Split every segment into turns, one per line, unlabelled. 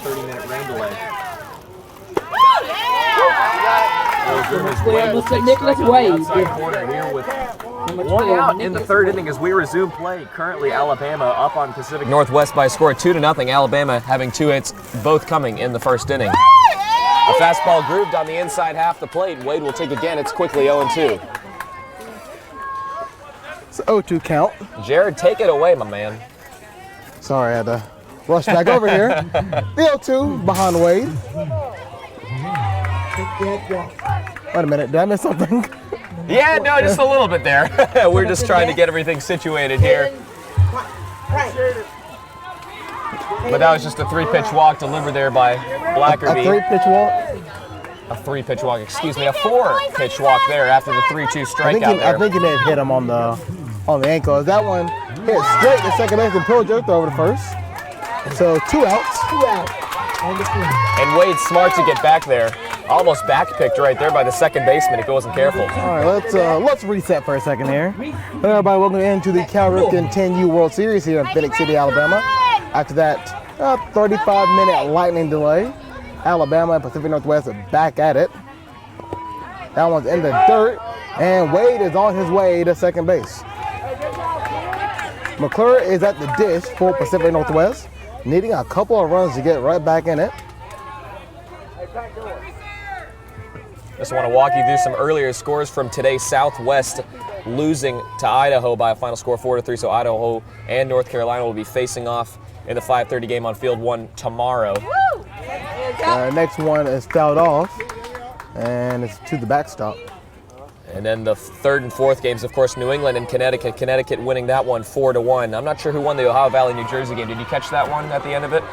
30-minute rain delay.
Nicholas Wade.
Outside corner here with one out in the third inning as we resume play. Currently, Alabama up on Pacific Northwest by a score of 2-0. Alabama having 2 hits, both coming in the first inning. A fastball grooved on the inside half the plate. Wade will take again. It's quickly 0-2.
It's 0-2 count.
Jared, take it away, my man.
Sorry, I had to rush back over here. The 0-2 behind Wade. Wait a minute, did I miss something?
Yeah, no, just a little bit there. We're just trying to get everything situated here. But that was just a 3-pitch walk delivered there by Blackerby.
A 3-pitch walk?
A 3-pitch walk, excuse me, a 4-pitch walk there after the 3-2 strikeout there.
I think he may have hit him on the ankle. As that one hit straight to second base and Pearl jerked over to first. So 2 outs.
2 out.
And Wade's smart to get back there. Almost back-picked right there by the second baseman if he wasn't careful.
All right, let's reset for a second here. Hello, everybody, welcome into the Cal Ripken 10U World Series here in Phenix City, Alabama. After that 35-minute lightning delay, Alabama and Pacific Northwest are back at it. That one's in the dirt, and Wade is on his way to second base. McClure is at the dish for Pacific Northwest, needing a couple of runs to get right back in it.
Just want to walk you through some earlier scores from today. Southwest losing to Idaho by a final score 4-3. So Idaho and North Carolina will be facing off in the 5:30 game on Field 1 tomorrow.
Next one is fouled off, and it's to the backstop.
And then the third and fourth games, of course, New England and Connecticut. Connecticut winning that one 4-1. I'm not sure who won the Ohio Valley, New Jersey game. Did you catch that one at the end of it?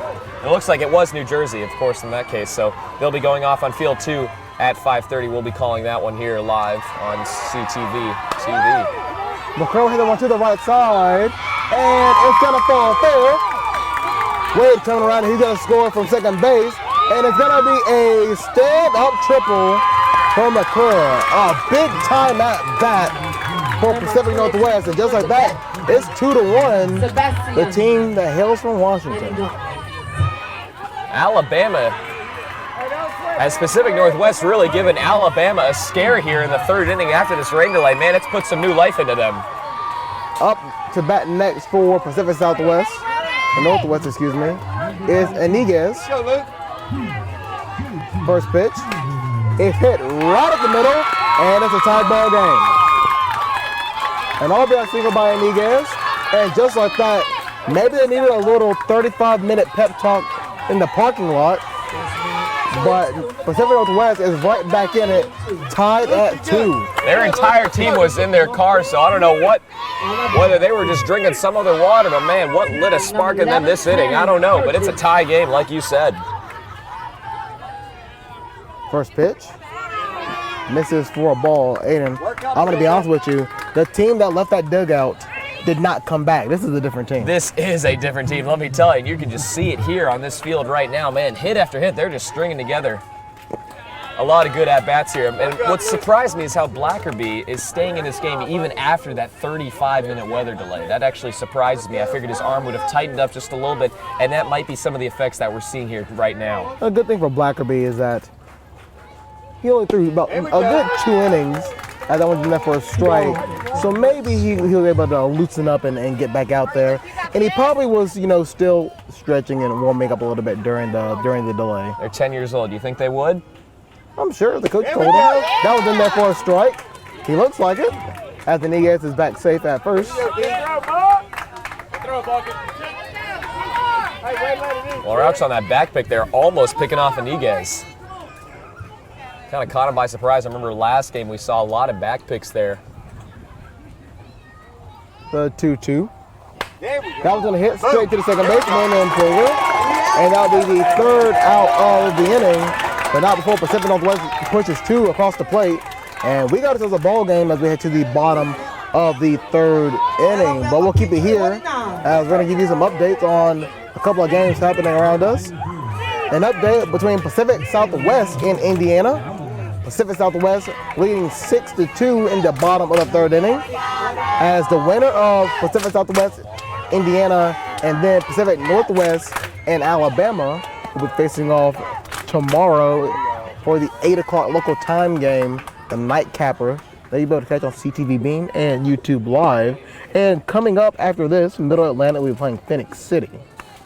It looks like it was New Jersey, of course, in that case. So they'll be going off on Field 2 at 5:30. We'll be calling that one here live on CTV TV.
McCurl hit the one to the right side, and it's gonna fall fair. Wade coming around, and he's gonna score from second base, and it's gonna be a stand-up triple for McCurl. A big time at bat for Pacific Northwest, and just like that, it's 2-1. The team that hails from Washington.
Alabama has Pacific Northwest really given Alabama a scare here in the third inning after this rain delay. Man, it's put some new life into them.
Up to bat next for Pacific Northwest, excuse me, is Iniguez. First pitch. It's hit right at the middle, and it's a tied ball game. An RBI single by Iniguez, and just like that, maybe they needed a little 35-minute pep talk in the parking lot. But Pacific Northwest is right back in it, tied at 2.
Their entire team was in their car, so I don't know whether they were just drinking some other water, but man, what lit a spark in them this inning? I don't know, but it's a tie game, like you said.
First pitch, misses for a ball. Aiden, I'm gonna be honest with you, the team that left that dugout did not come back. This is a different team.
This is a different team, let me tell you. And you can just see it here on this field right now. Man, hit after hit, they're just stringing together a lot of good at-bats here. And what surprised me is how Blackerby is staying in this game even after that 35-minute weather delay. That actually surprises me. I figured his arm would have tightened up just a little bit, and that might be some of the effects that we're seeing here right now.
A good thing for Blackerby is that he only threw about a good 2 innings, and that one's in there for a strike. So maybe he was able to loosen up and get back out there. And he probably was, still stretching and warming up a little bit during the delay.
They're 10 years old. Do you think they would?
I'm sure the coach told him. That was in there for a strike. He looks like it. As Iniguez is back safe at first.
Well, Rauch's on that back pick there, almost picking off Iniguez. Kind of caught him by surprise. I remember last game we saw a lot of back picks there.
The 2-2. That was going to hit straight to the second baseman and forward. And that'll be the third out of the inning. But not before Pacific Northwest pushes 2 across the plate. And we got ourselves a ball game as we head to the bottom of the third inning. But we'll keep it here as we're going to give you some updates on a couple of games happening around us. An update between Pacific Southwest and Indiana. Pacific Southwest leading 6-2 in the bottom of the third inning. As the winner of Pacific Southwest, Indiana, and then Pacific Northwest and Alabama will be facing off tomorrow for the 8 o'clock local time game, the nightcapper that you'll be able to catch on CTVBeam and YouTube Live. And coming up after this, Middle Atlanta will be playing Phenix City,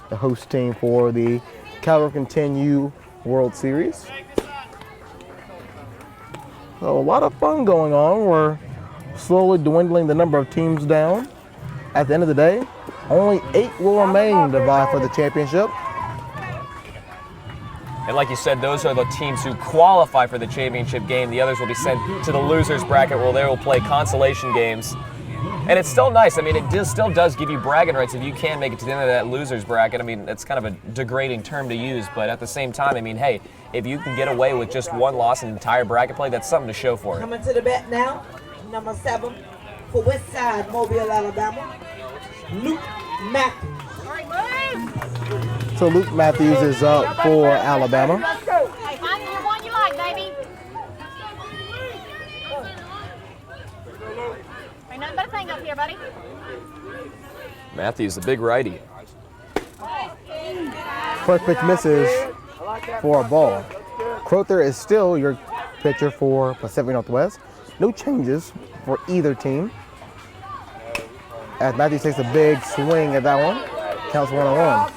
the host team for the Caliber Continue World Series. So a lot of fun going on. We're slowly dwindling the number of teams down. At the end of the day, only 8 will remain to vie for the championship.
And like you said, those are the teams who qualify for the championship game. The others will be sent to the losers bracket where they will play consolation games. And it's still nice. I mean, it still does give you bragging rights if you can make it to the end of that losers bracket. I mean, it's kind of a degrading term to use, but at the same time, I mean, hey, if you can get away with just one loss in the entire bracket play, that's something to show for it.
Coming to the bat now, number 7 for West Side, Mobile, Alabama, Luke Matthews.
So Luke Matthews is up for Alabama.
Hey, find the one you like, baby. Ain't nothing but a thing up here, buddy.
Matthews, the big righty.
First pitch misses for a ball. Crowther is still your pitcher for Pacific Northwest. No changes for either team. As Matthews takes a big swing at that one, counts 1-1.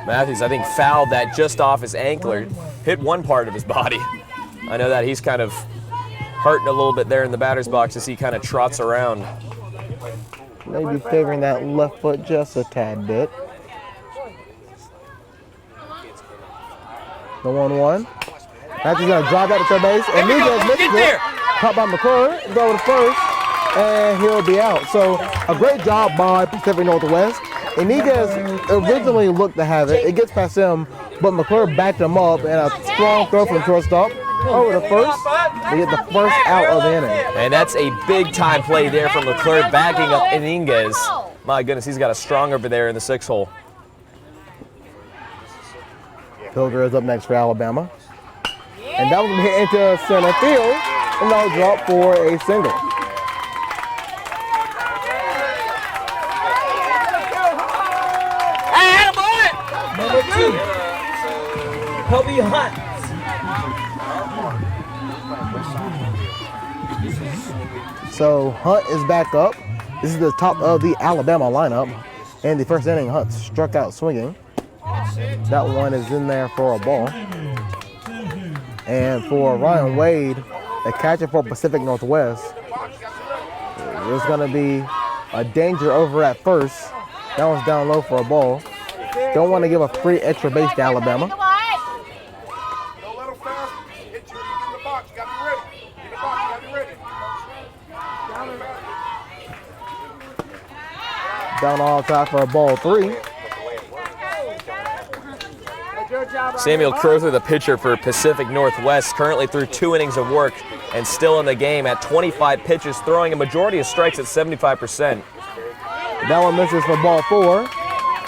Matthews, I think, fouled that just off his ankle, hit one part of his body. I know that he's kind of hurting a little bit there in the batter's box as he kind of trots around.
Maybe favoring that left foot just a tad bit. The 1-1. Matthews gonna drive that to third base, and Nunez misses it. Caught by McClure, go to first, and he'll be out. So a great job by Pacific Northwest. Iniguez originally looked to have it. It gets past him, but McClure backed him up, and a strong throw from shortstop over to first. They get the first out of the inning.
And that's a big-time play there from McClure backing up Iniguez. My goodness, he's got a strong over there in the 6 hole.
Pilger is up next for Alabama. And that was going to hit into center field, and that'll drop for a single.
Number 2, Kobe Hunt.
So Hunt is back up. This is the top of the Alabama lineup. In the first inning, Hunt struck out swinging. That one is in there for a ball. And for Ryan Wade, the catcher for Pacific Northwest, there's going to be a danger over at first. That one's down low for a ball. Don't want to give a free extra base to Alabama.
Don't let
him fast. Hit you in the box. You got to be ready. In the box. You got to be ready.
Down all top for a ball 3.
Samuel Crowther, the pitcher for Pacific Northwest, currently through 2 innings of work and still in the game at 25 pitches, throwing a majority of strikes at 75%.
That one misses for ball 4,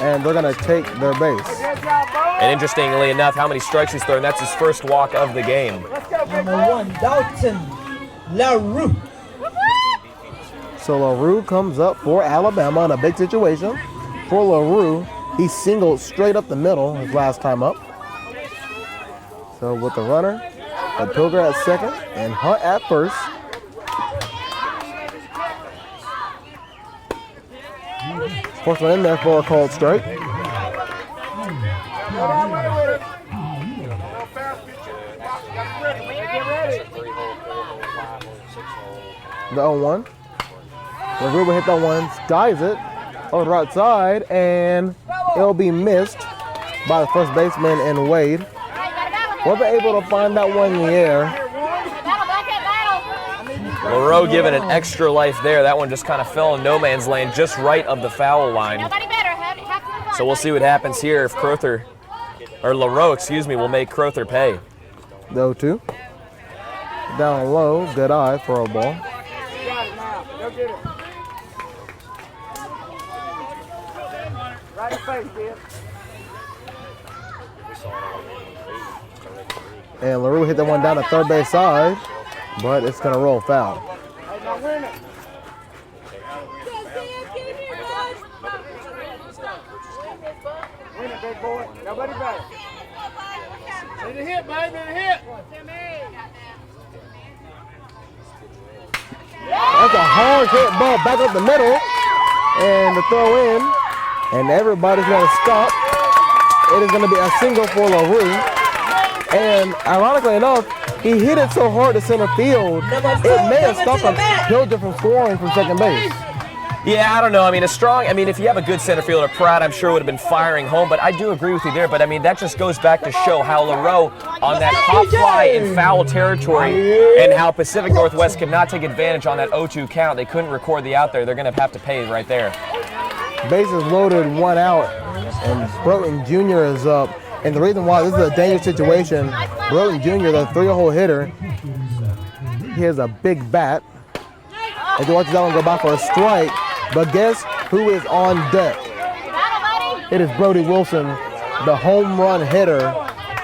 and they're going to take their base.
And interestingly enough, how many strikes he's thrown, that's his first walk of the game.
Number 1, Dalton LaRue.
So LaRue comes up for Alabama in a big situation. For LaRue, he singled straight up the middle his last time up. So with the runner, Pilger at second, and Hunt at first. First one in there for a called strike. The 0-1. LaRue will hit that one, skies it on the right side, and it'll be missed by the first baseman and Wade. Wasn't able to find that one in the air.
LaRue giving an extra life there. That one just kind of fell in no man's land, just right of the foul line. So we'll see what happens here if Crowther, or LaRue, excuse me, will make Crowther pay.
The 0-2. Down low, good eye for a ball. And LaRue hit that one down the third base side, but it's going to roll foul.
back, big boy. Nobody back. Need a hit, baby. Need a hit.
That's a hard hit ball back up the middle. And the throw in. And everybody's going to stop. It is going to be a single for LaRue. And ironically enough, he hit it so hard to center field, it may have stopped him Hilder from scoring from second base.
Yeah, I don't know. I mean, if you have a good center fielder, Pratt, I'm sure would have been firing home, but I do agree with you there. But I mean, that just goes back to show how LaRue on that hot fly in foul territory and how Pacific Northwest could not take advantage on that 0-2 count. They couldn't record the out there. They're going to have to pay right there.
Bases loaded, 1 out, and Broughton Jr. is up. And the reason why this is a dangerous situation, Broughton Jr., the 3-hole hitter, he has a big bat. And he watches that one go by for a strike. But guess who is on deck? It is Brody Wilson, the home run hitter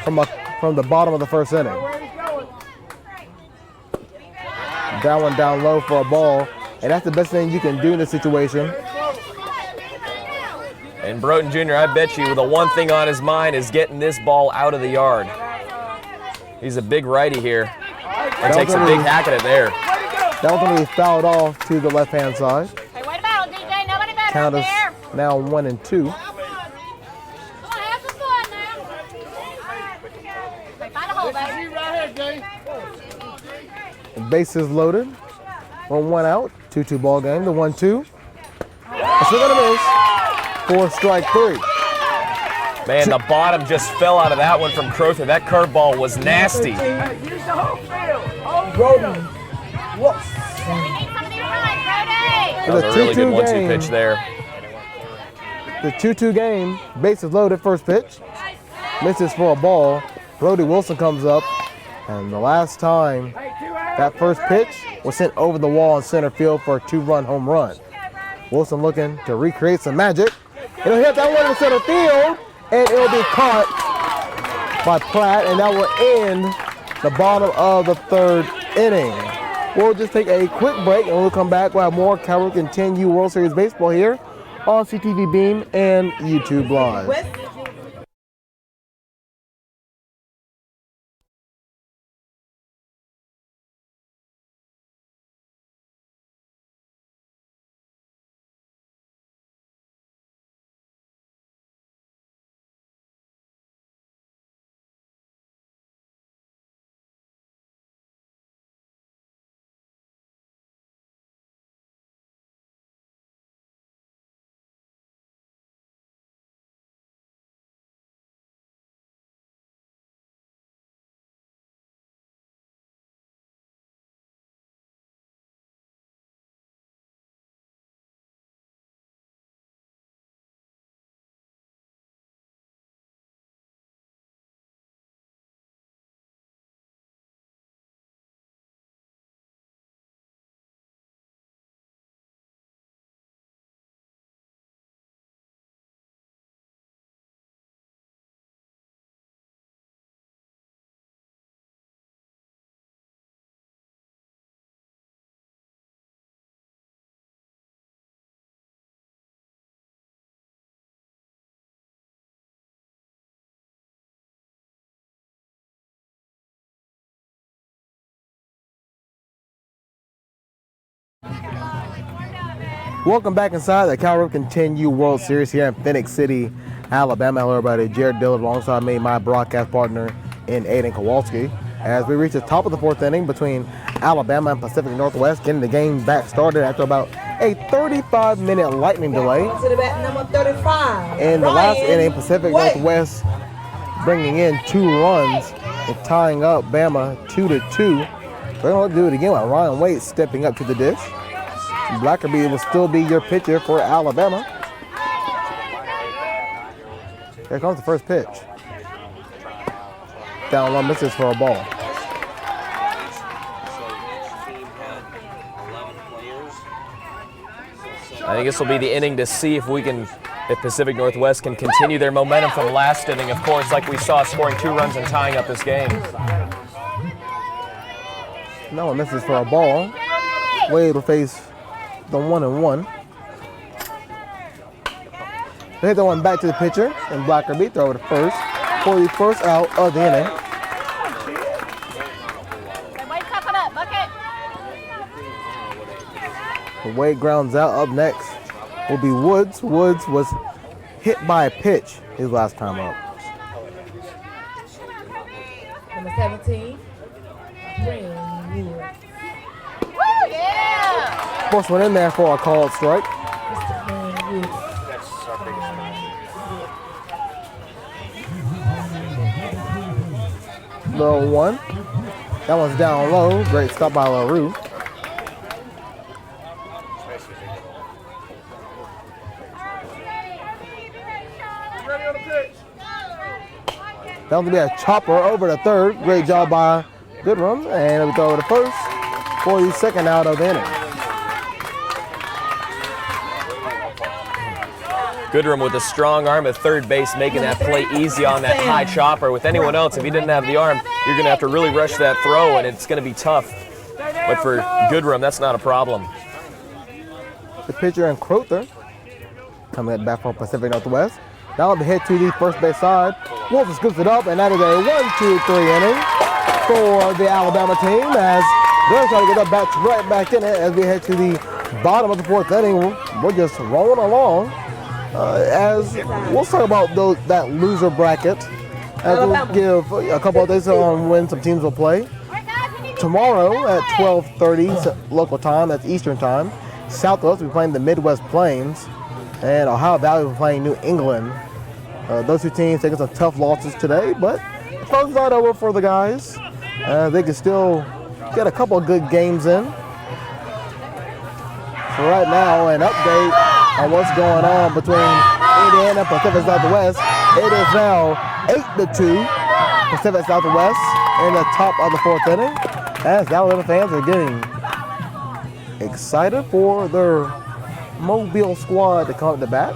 from the bottom of the first inning. That one down low for a ball. And that's the best thing you can do in this situation.
And Broughton Jr., I bet you the one thing on his mind is getting this ball out of the yard. He's a big righty here. And takes a big hack at it there.
That was going to be fouled off to the left-hand side.
Hey, wait a minute, DJ. Nobody better
Count is
there.
now 1 and 2.
Come on, have some fun now. Hey, find a hole, baby.
Bases loaded. 1 out. 2-2 ball game. The 1-2. Still going to miss. 4 strike 3.
Man, the bottom just fell out of that one from Crowther. That curveball was nasty.
Brody. Whoops.
We need some of these right, Brody.
That was a really good 1-2 pitch there.
The 2-2 game. Bases loaded. First pitch. Misses for a ball. Brody Wilson comes up. And the last time that first pitch was sent over the wall in center field for a 2-run home run. Wilson looking to recreate some magic. It'll hit that one in center field, and it'll be caught by Pratt, and that will end the bottom of the 3rd inning. We'll just take a quick break, and we'll come back. We'll have more Cal Ripken 10U World Series Baseball here on CTVBeam and YouTube Live. Welcome back inside the Cal Ripken 10U World Series here in Phenix City, Alabama. Hello everybody, Jared Dillard alongside me, my broadcast partner in Aiden Kowalski. As we reach the top of the 4th inning between Alabama and Pacific Northwest, getting the game back started after about a 35-minute lightning delay.
To the bat, number 35.
In the last inning, Pacific Northwest bringing in 2 runs and tying up Bama 2-2. They're going to do it again with Ryan Waite stepping up to the dish. Blackerby will still be your pitcher for Alabama. Here comes the first pitch. Down low, misses for a ball.
I think this will be the inning to see if Pacific Northwest can continue their momentum from last inning, of course, like we saw, scoring 2 runs and tying up this game.
No one misses for a ball. Wade will face the 1-1. They hit that one back to the pitcher, and Blackerby throw to first for the first out of the inning.
Wait, cup it up, bucket.
Wade grounds out. Up next will be Woods. Woods was hit by a pitch his last time up.
Number 17, Greenwood.
Woo, yeah.
First one in there for a called strike.
Mr. Greenwood.
Low one. That one's down low. Great stop by LaRue.
Ready on the pitch.
That one's gonna be a chopper over to third. Great job by Goodrum. And we throw over to first for the second out of the inning.
Goodrum with a strong arm at third base, making that play easy on that high chopper. With anyone else, if he didn't have the arm, you're going to have to really rush that throw, and it's going to be tough. But for Goodrum, that's not a problem.
The pitcher and Crowther coming at bat from Pacific Northwest. That will be hit to the first base side. Wilson scoops it up, and that is a 1-2-3 inning for the Alabama team as they're trying to get the bats right back in it as we head to the bottom of the fourth inning. We're just rolling along. As we'll talk about that loser bracket, as we'll give a couple of days on when some teams will play. Tomorrow at 12:30 local time, that's Eastern time, Southwest will be playing the Midwest Plains, and Ohio Valley will be playing New England. Those two teams taking some tough losses today, but the fun's not over for the guys. They can still get a couple of good games in. So right now, an update on what's going on between Indiana and Pacific Southwest. It is now 8-2 Pacific Southwest in the top of the fourth inning, as the Alabama fans are getting excited for their Mobile squad to come to bat.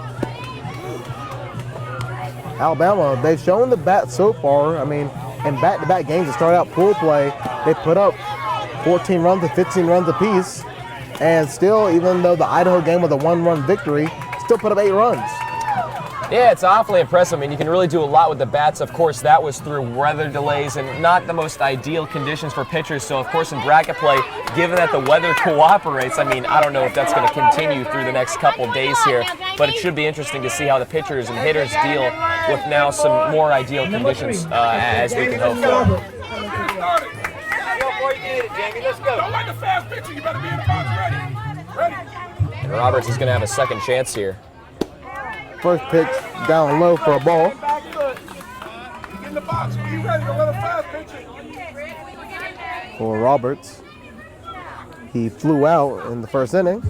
Alabama, they've shown the bat so far. I mean, in back-to-back games to start out pool play, they put up 14 runs to 15 runs apiece. And still, even though the Idaho game was a one-run victory, still put up 8 runs.
Yeah, it's awfully impressive. I mean, you can really do a lot with the bats. Of course, that was through weather delays and not the most ideal conditions for pitchers. So, of course, in bracket play, given that the weather cooperates, I mean, I don't know if that's going to continue through the next couple of days here, but it should be interesting to see how the pitchers and hitters deal with now some more ideal conditions as we can hope for.
Before you get it, Jamie, let's go. Don't like the fast pitcher. You better be in the box ready.
And Roberts is going to have a second chance here.
First pitch down low for a ball.
Back foot. You get in the box. Be ready to let a fast pitcher.
For Roberts. He flew out in the first inning.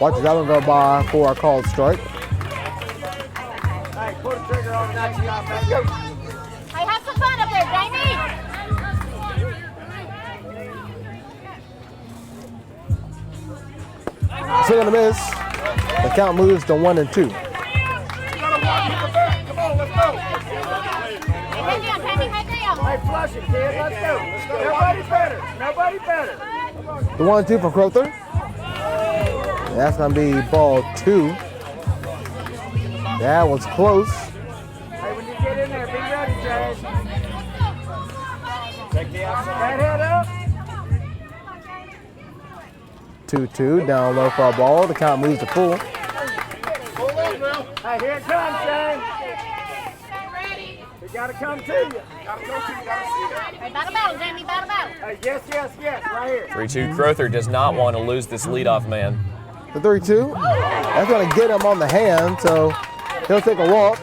Watch that one go by for a called strike.
Hey, pull the trigger on that. Let's go.
Hey, have some fun up there, Jamie.
Swing and a miss. The count moves to 1-2.
Come on, let's go.
Head down, Jamie, head down.
Hey, flush it, kid. Let's go. Nobody better. Nobody better.
The 1-2 from Crowther. That's going to be ball 2. That was close.
Hey, when you get in there, be ready, Jay. Take the outside. Head up.
2-2 down low for a ball. The count moves to full.
Hey, here it comes, Jay. It gotta come to you. Gotta go to you. Gotta see it.
Hey, battle, Jamie, battle.
Hey, yes, right here.
3-2. Crowther does not want to lose this leadoff man.
The 3-2. That's going to get him on the hand, so he'll take a walk.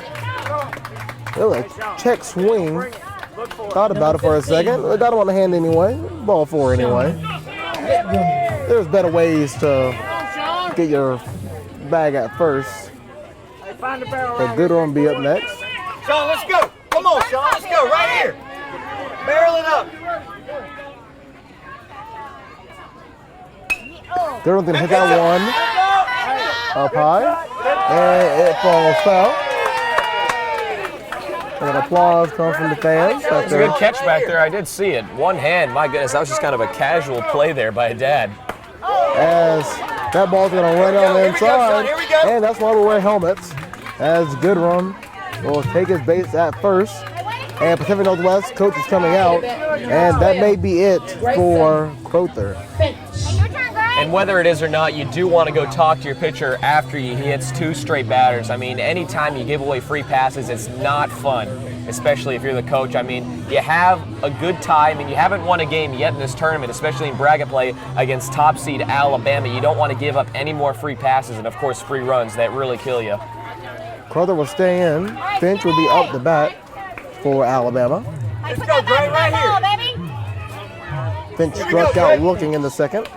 He'll check swing. Thought about it for a second. Got him on the hand anyway. Ball 4 anyway. There's better ways to get your bag at first.
Hey, find the barrel
The
right
good one will be up next.
Sean, let's go. Come on, Sean. Let's go right here. Barrel it up.
Good one's going to hit that one up high. And it falls foul. And an applause comes from the fans.
It's a good catch back there. I did see it. One hand. My goodness, that was just kind of a casual play there by Dad.
As that ball's going to run on the inside. And that's why we wear helmets. as Goodrum will take his base at first. And Pacific Northwest coach is coming out. And that may be it for Crowther.
And whether it is or not, you do want to go talk to your pitcher after he hits 2 straight batters. I mean, anytime you give away free passes, it's not fun, especially if you're the coach. I mean, you have a good tie. I mean, you haven't won a game yet in this tournament, especially in bracket play against top seed Alabama. You don't want to give up any more free passes and, of course, free runs that really kill you.
Crowther will stay in. Finch will be up the bat for Alabama.
Let's go, Gray, right here.
Finch struck out looking in the second.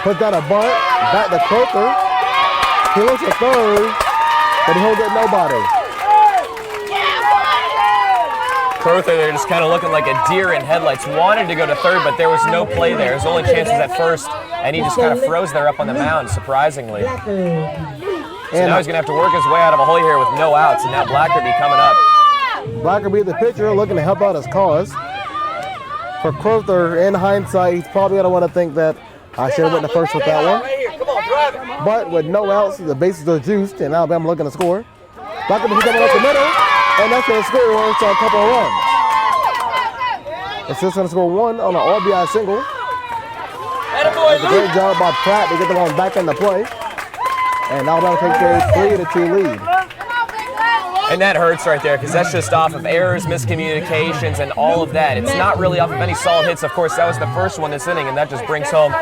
Puts out a bunt, back to Crowther. He looks at third, but he'll get nobody.
Crowther, they're just kind of looking like a deer in headlights. Wanted to go to third, but there was no play there. His only chances at first, and he just kind of froze there up on the mound, surprisingly. So now he's going to have to work his way out of a hole here with no outs, and now Blackerby coming up.
Blackerby, the pitcher, looking to help out his cause. For Crowther, in hindsight, he's probably going to want to think that I should have went to first with that one. But with no outs, the bases are juiced, and Alabama looking to score. Blackerby coming up the middle, and that's going to score a couple of runs. It's just going to score 1 on an RBI single. It's a great job by Pratt to get the ball back into play. And Alabama takes a 3-2 lead.
And that hurts right there because that's just off of errors, miscommunications, and all of that. It's not really off of any solid hits. Of course, that was the first one this inning, and that just brings home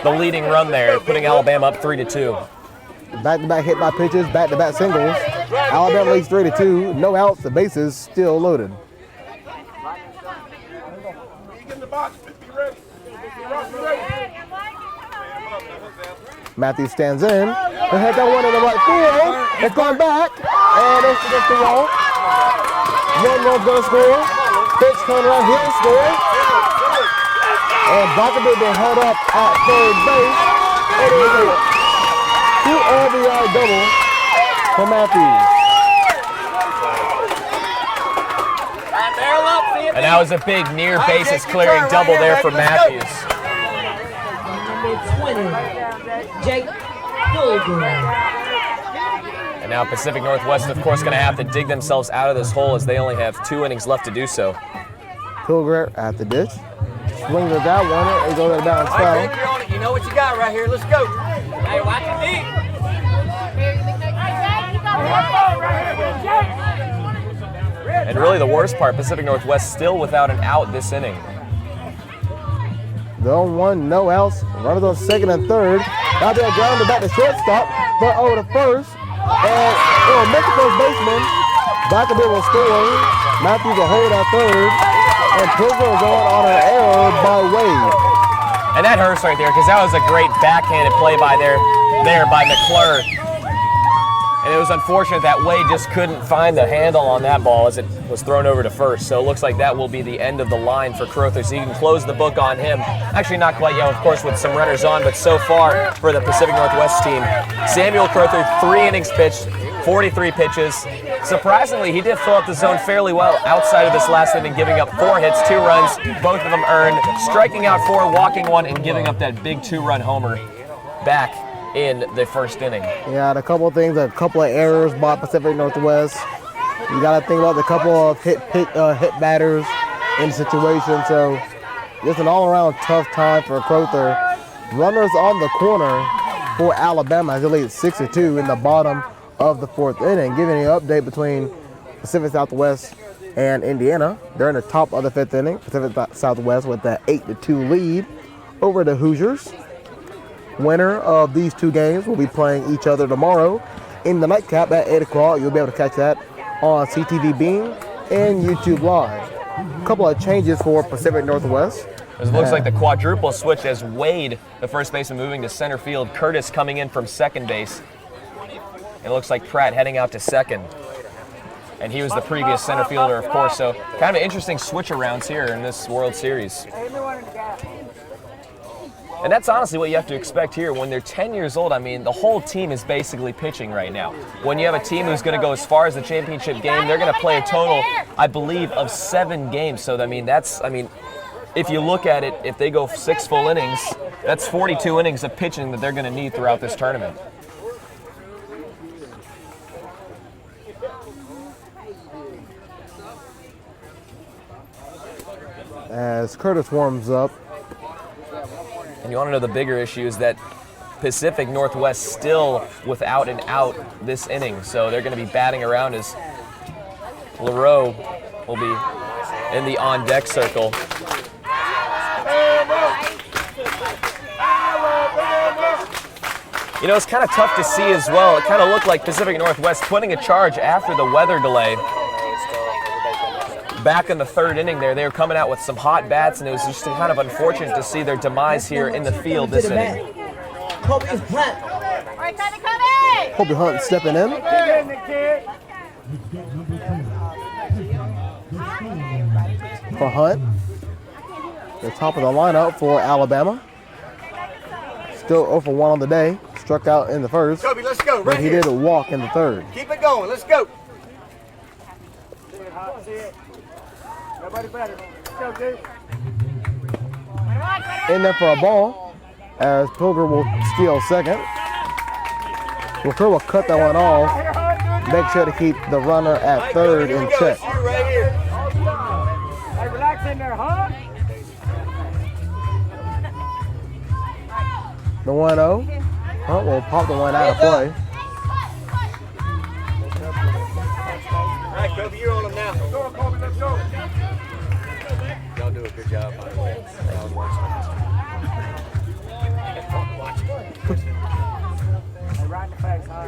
the leading run there, putting Alabama up 3-2.
Back-to-back hit by pitches, back-to-back singles. Alabama leads 3-2. No outs, the bases still loaded. Matthews stands in. They had that one in the right field. It's gone back. And it's against the wall. One run's going to score. Pitch turn around, he'll score. And Blackerby been held up at third base. It is a 2 RBI double for Matthews.
And that was a big near bases clearing double there for Matthews. And now Pacific Northwest, of course, going to have to dig themselves out of this hole as they only have 2 innings left to do so.
Pilgrim at the ditch. Swings at that one. It goes out of bounds foul.
You know what you got right here. Let's go. Hey, watch your feet.
And really the worst part, Pacific Northwest still without an out this inning.
The 0-1, no outs. Runners on second and third. Now they'll ground back to shortstop. They're over to first. And it'll miss the first baseman. Blackerby will score. Matthews will hold at third. And Pilgrim will go on an error by Wade.
And that hurts right there because that was a great backhanded play by McClure. And it was unfortunate that Wade just couldn't find the handle on that ball as it was thrown over to first. So it looks like that will be the end of the line for Crowther. So you can close the book on him. Actually, not quite yet, of course, with some runners on, but so far for the Pacific Northwest team, Samuel Crowther, 3 innings pitched, 43 pitches. Surprisingly, he did fill up the zone fairly well outside of this last inning, giving up 4 hits, 2 runs, both of them earned, striking out 4, walking 1, and giving up that big 2-run homer back in the first inning.
Yeah, a couple of things, a couple of errors by Pacific Northwest. You got to think about the couple of hit batters in the situation. So just an all-around tough time for Crowther. Runners on the corner for Alabama as they lead 6-2 in the bottom of the 4th inning. Giving you an update between Pacific Southwest and Indiana. They're in the top of the 5th inning. Pacific Southwest with that 8-2 lead over the Hoosiers. Winner of these 2 games will be playing each other tomorrow in the nightcap at 8 o'clock. You'll be able to catch that on CTVBeam and YouTube Live. A couple of changes for Pacific Northwest.
It looks like the quadruple switch as Wade, the first baseman, moving to center field. Curtis coming in from second base. It looks like Pratt heading out to second. And he was the previous center fielder, of course. So kind of an interesting switch arounds here in this World Series. And that's honestly what you have to expect here. When they're 10 years old, I mean, the whole team is basically pitching right now. When you have a team who's going to go as far as the championship game, they're going to play a total, I believe, of 7 games. So, I mean, if you look at it, if they go 6 full innings, that's 42 innings of pitching that they're going to need throughout this tournament.
As Curtis warms up.
And you want to know the bigger issue is that Pacific Northwest still without an out this inning. So they're going to be batting around as LaRoe will be in the on-deck circle. You know, it's kind of tough to see as well. It kind of looked like Pacific Northwest putting a charge after the weather delay. Back in the 3rd inning there, they were coming out with some hot bats, and it was just kind of unfortunate to see their demise here in the field this inning.
Kobe Hunt.
All right, Kobe!
Kobe Hunt stepping in. For Hunt, the top of the lineup for Alabama. Still 0 for 1 on the day. Struck out in the 1st.
Kobe, let's go.
But he did a walk in the 3rd.
Keep it going. Let's go.
Nobody better. Let's go, dude.
In there for a ball as Pilgrim will steal 2nd. McCurry will cut that one off. Make sure to keep the runner at 3rd in check.
Right here.
Hey, relax in there, huh?
The 1-0. Hunt will pop the one out of play.
All right, Kobe, you're on him now.
Let's go, Kobe, let's go.
Y'all do a good job, by the way. I was watching.
Hey, right in the face, huh?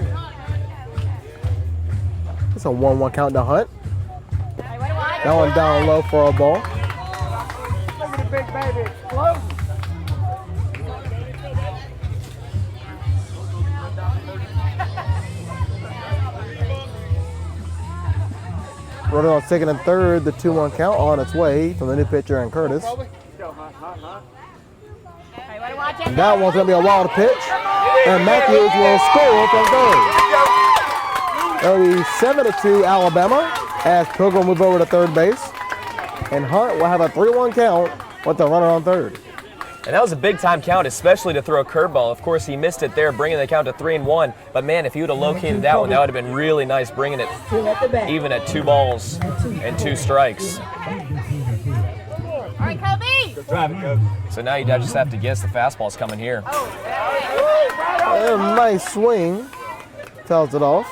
It's a 1-1 count to Hunt. That one down low for a ball.
Look at the big baby exploding.
Runner on 2nd and 3rd, the 2-1 count on its way from the new pitcher and Curtis. And that one's going to be a wild pitch, and Matthews will score from 3rd. It'll be 7-2 Alabama as Pilgrim move over to 3rd base, and Hunt will have a 3-1 count with the runner on 3rd.
And that was a big-time count, especially to throw a curveball. Of course, he missed it there, bringing the count to 3-1. But, man, if he would have located that one, that would have been really nice, bringing it even at 2 balls and 2 strikes.
All right, Kobe!
Go drive it, Kobe.
So now you just have to guess the fastball's coming here.
A nice swing. Tells it off.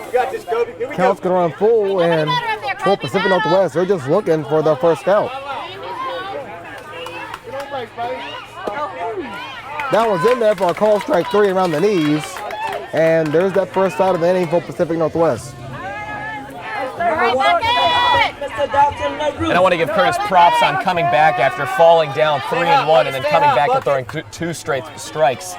You got this, Kobe. Here we
Count's
go.
going to run full, and for Pacific Northwest, they're just looking for their first out. That one's in there for a call strike 3 around the knees. And there's that first out of the inning for Pacific Northwest.
And I want to give Curtis props on coming back after falling down 3-1 and then coming back and throwing 2 straight strikes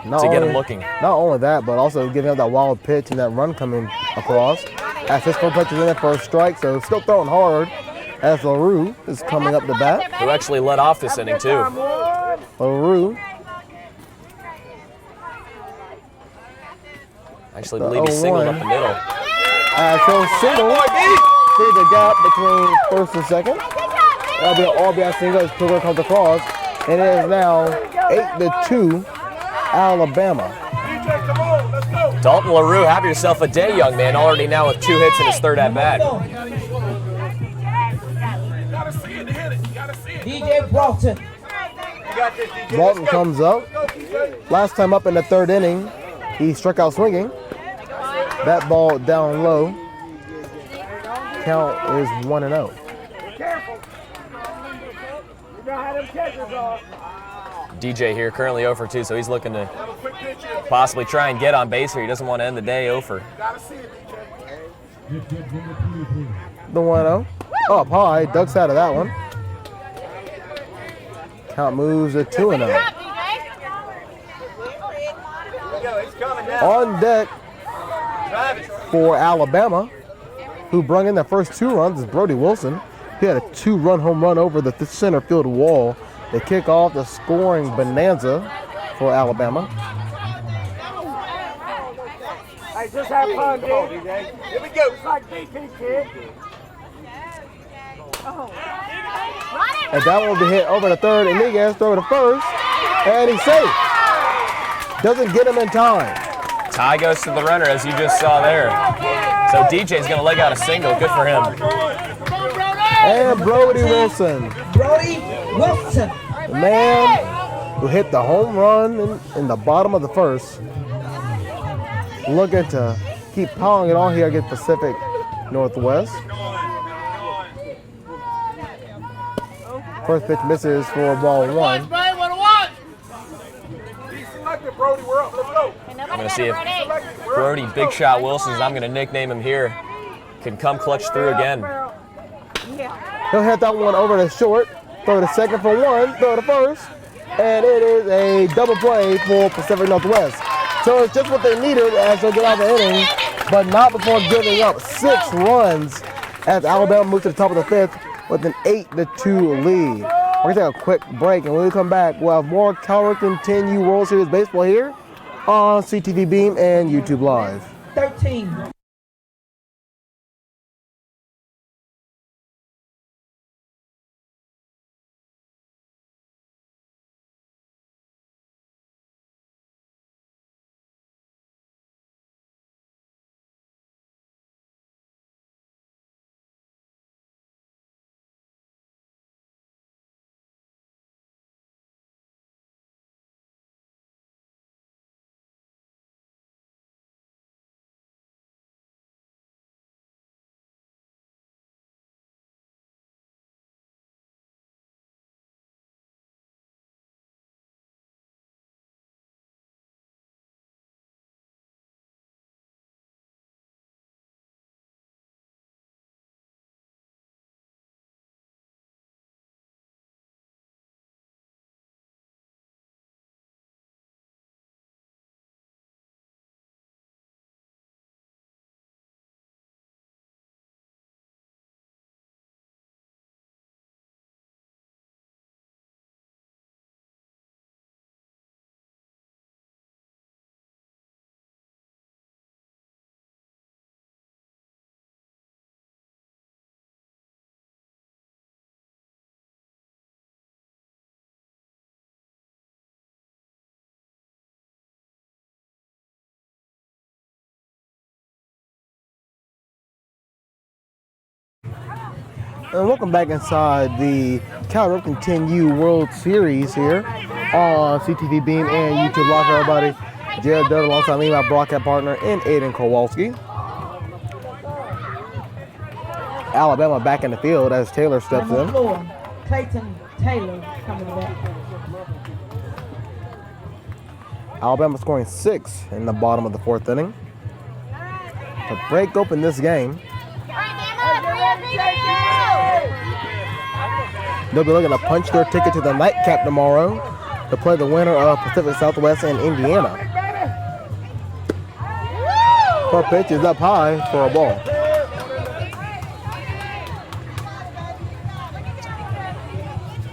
to get him looking.
Not only that, but also giving up that wild pitch and that run coming across. As his full pitch is in there for a strike, so still throwing hard as LaRue is coming up the bat.
Who actually led off this inning, too.
LaRue.
Actually, believe he singled up the middle.
So single through the gap between 1st and 2nd. That'll be an RBI single as Pilgrim comes across. And it is now 8-2 Alabama.
Dalton LaRue, have yourself a day, young man. Already now with 2 hits in his 3rd at-bat.
DJ Broughton.
Broughton comes up. Last time up in the 3rd inning, he struck out swinging. That ball down low. Count is 1-0.
DJ here currently 0 for 2, so he's looking to possibly try and get on base here. He doesn't want to end the day 0 for.
The 1-0. Up high, ducks out of that one. Count moves to 2-0. On deck for Alabama, who brung in the first 2 runs, is Brody Wilson. He had a 2-run home run over the center field wall They kick off the scoring bonanza for Alabama.
Hey, just have fun, dude. Here we go. It's like DP, kid.
And that one will be hit over the third. Iniguez throw to first. And he's safe. Doesn't get him in time.
Tie goes to the runner, as you just saw there. So DJ's going to leg out a single. Good for him.
And Brody Wilson.
Brody Wilson.
The man who hit the home run in the bottom of the first. Looking to keep piling it on here against Pacific Northwest. First pitch misses for ball one.
Brody, we're up. Let's go.
I'm going to see if Brody Big Shot Wilson, as I'm going to nickname him here, can come clutch through again.
He'll hit that one over to short. Throw to second for one. Throw to first. And it is a double play for Pacific Northwest. So it's just what they needed as they get out of the inning, but not before giving up 6 runs as Alabama moves to the top of the 5th with an 8-2 lead. We're going to take a quick break, and when we come back, we'll have more Cal Continue World Series Baseball here on CTVBeam and YouTube Live.
13.
And welcome back inside the Cal Continue World Series here on CTVBeam and YouTube Live, everybody. Jared Dudley alongside me, my broadcast partner, and Aiden Kowalski. Alabama back in the field as Taylor steps in.
Floor, Clayton Taylor coming back.
Alabama scoring 6 in the bottom of the 4th inning. To break open this game, they'll be looking to punch their ticket to the nightcap tomorrow to play the winner of Pacific Southwest and Indiana. First pitch is up high for a ball.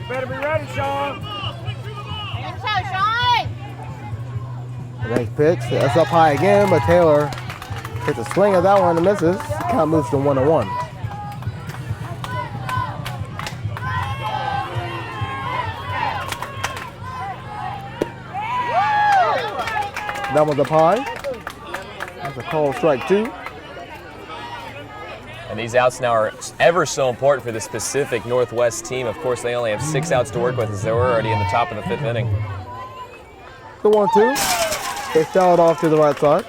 Better be ready, Sean.
The next pitch, that's up high again, but Taylor hits a swing at that one and misses. Count moves to 1-1. That one's up high. That's a called strike 2.
And these outs now are ever so important for this Pacific Northwest team. Of course, they only have 6 outs to work with as they were already in the top of the 5th inning.
The 1-2. They fouled off to the right side.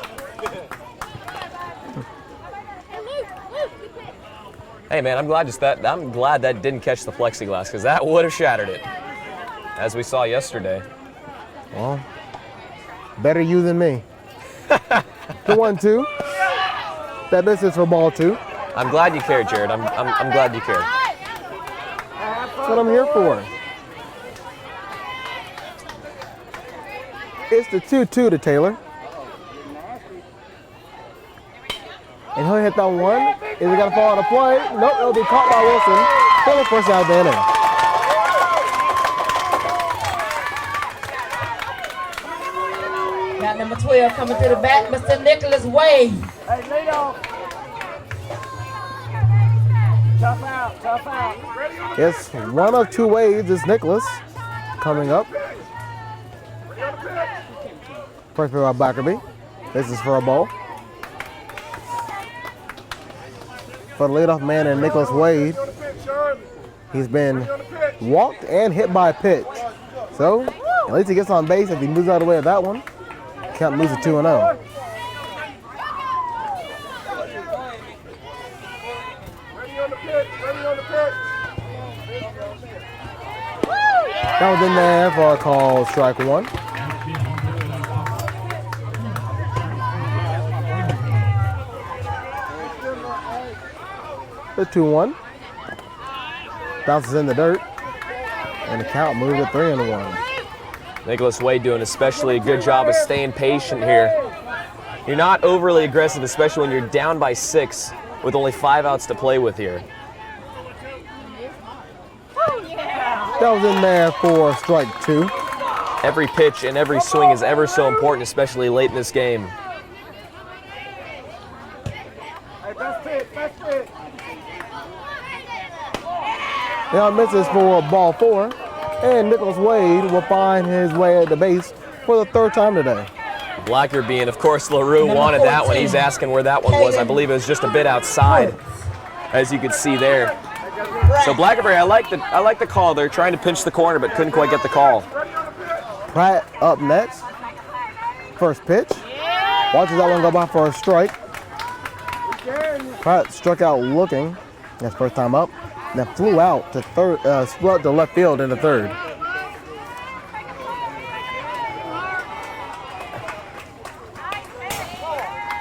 Hey man, I'm glad that didn't catch the plexiglass, because that would have shattered it, as we saw yesterday.
Well, better you than me. The 1-2. That misses for ball 2.
I'm glad you cared, Jared. I'm glad you cared.
That's what I'm here for. It's the 2-2 to Taylor. And he'll hit that one. Is it going to fall out of play? Nope, it'll be caught by Wilson for the first out of the inning.
number 12 coming to the bat, Mr. Nicholas Wade.
Hey, lead off. Tough out, tough out.
It's one of two Wades. It's Nicholas coming up. First pitch by Blackerby. This is for a ball. For the leadoff man and Nicholas Wade, he's been walked and hit by a pitch. So, at least he gets on base. If he moves out of the way of that one, count moves to 2-0. That was in there for a call, strike one. The 2-1. Bounces in the dirt. And the count moves to 3-1.
Nicholas Wade doing especially a good job of staying patient here. You're not overly aggressive, especially when you're down by 6 with only 5 outs to play with here.
That was in there for strike 2.
Every pitch and every swing is ever so important, especially late in this game.
Hey, best pitch, best pitch.
Now misses for ball 4. And Nicholas Wade will find his way at the base for the 3rd time today.
Blackerby, and of course LaRue wanted that one. He's asking where that one was. I believe it was just a bit outside, as you can see there. So Blackerby, I like the call. They're trying to pinch the corner, but couldn't quite get the call.
Pratt up next. First pitch. Watches that one go by for a strike. Pratt struck out looking. That's first time up. Then flew out to left field in the 3rd.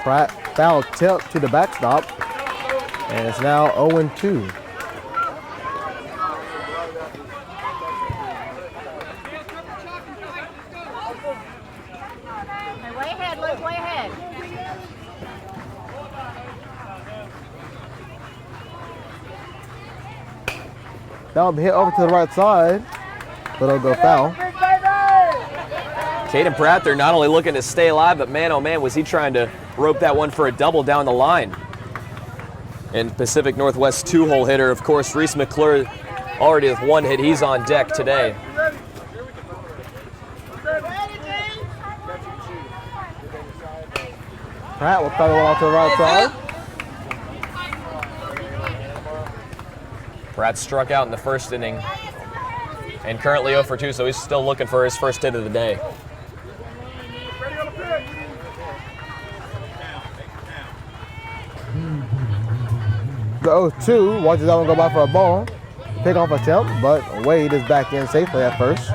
Pratt foul tip to the backstop, and it's now 0-2.
Way ahead, Luke, way ahead.
That'll be hit over to the right side, but it'll go foul.
Caden Pratt, they're not only looking to stay alive, but man, oh man, was he trying to rope that one for a double down the line. And Pacific Northwest 2-hole hitter, of course, Reese McClure, already with 1 hit. He's on deck today.
Pratt will throw it off to the right side.
Pratt struck out in the 1st inning and currently 0 for 2, so he's still looking for his 1st hit of the day.
The 0-2, watches that one go by for a ball. Pick off attempt, but Wade is back in safely at first.